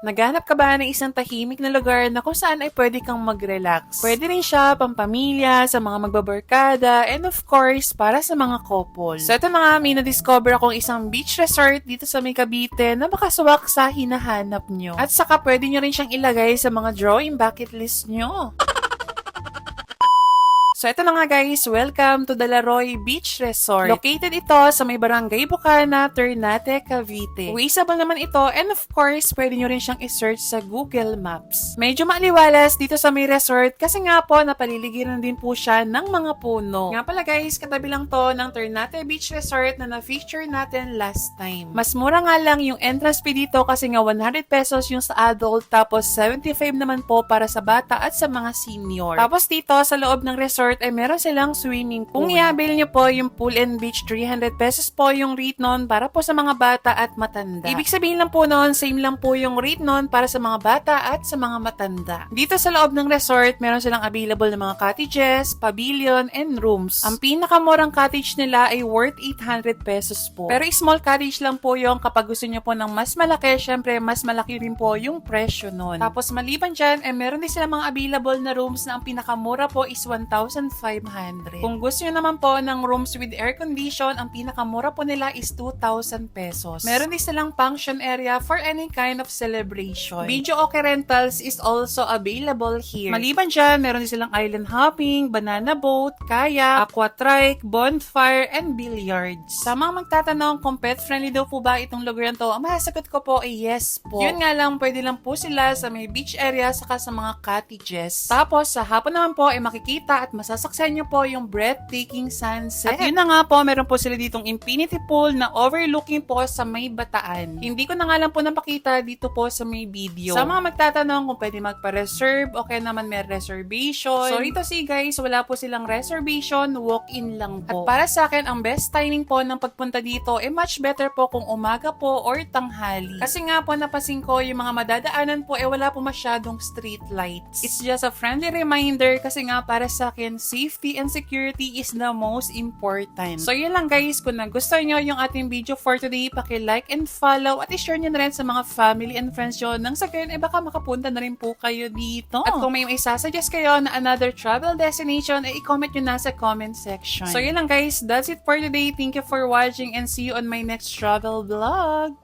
Naghanap ka ba ng isang tahimik na lugar na kung saan ay pwede kang mag-relax? Pwede rin siya pampamilya, sa mga magbabarkada, and of course, para sa mga couple. So ito na nga, may na-discover akong isang beach resort dito sa may Cavite na makaswak sa hinahanap nyo. At saka pwede nyo rin siyang ilagay sa mga drawing bucket list nyo. So ito na nga guys, welcome to Dalaroy Beach Resort. Located ito sa may Barangay Bukana, Ternate, Cavite. Usable naman ito and of course, pwede nyo rin siyang isearch sa Google Maps. Medyo maaliwalas dito sa may resort kasi nga po napaliligiran din po siya ng mga puno. Nga pala guys, katabi lang to ng Ternate Beach Resort na na-feature natin last time. Mas mura nga lang yung entrance fee dito kasi nga 100 pesos yung sa adult tapos 75 naman po para sa bata at sa mga senior. Tapos dito sa loob ng resort ay meron silang swimming pool. Kung i-avail nyo po yung pool and beach, 300 pesos po yung rate nun para po sa mga bata at matanda. Ibig sabihin lang po nun, same lang po yung rate nun para sa mga bata at sa mga matanda. Dito sa loob ng resort, meron silang available na mga cottages, pavilion, and rooms. Ang pinakamurang cottage nila ay worth 800 pesos po. Pero small cottage lang po yung kapag gusto nyo po ng mas malaki, syempre mas malaki rin po yung presyo nun. Tapos maliban dyan, meron din silang mga available na rooms na ang pinakamura po is 1,500. Kung gusto nyo naman po ng rooms with air condition, ang pinakamura po nila is 2,000 pesos. Meron din silang function area for any kind of celebration. Video okay rentals is also available here. Maliban dyan, meron din silang island hopping, banana boat, kayak, aquatrike, bonfire, and billiards. Sa mga magtatanong kung pet friendly daw po ba itong lugar na to, ang masasagot ko po ay yes po. Yun nga lang, pwede lang po sila sa may beach area saka sa mga cottages. Tapos sa hapon naman po ay makikita at masasaksan nyo po yung breathtaking sunset. At yun na nga po, meron po sila ditong infinity pool na overlooking po sa may Bataan. Hindi ko na nga lang po napakita dito po sa may video. Sa mga magtatanong kung pwede magpa-reserve, okay naman may reservation. So rito guys, wala po silang reservation, walk-in lang po. At para sa akin, ang best timing po ng pagpunta dito much better po kung umaga po or tanghali. Kasi nga po napasin ko yung mga madadaanan po wala po masyadong street lights. It's just a friendly reminder kasi nga para sa akin, safety and security is the most important. So yun lang guys, kung nagustuhan nyo yung ating video for today, paki-like and follow at i-share nyo na rin sa mga family and friends nyo nang sa gayon baka makapunta na rin po kayo dito. At kung may isasuggest kayo na another travel destination, i-comment nyo na sa comment section. So yun lang guys, that's it for today. Thank you for watching and see you on my next travel vlog.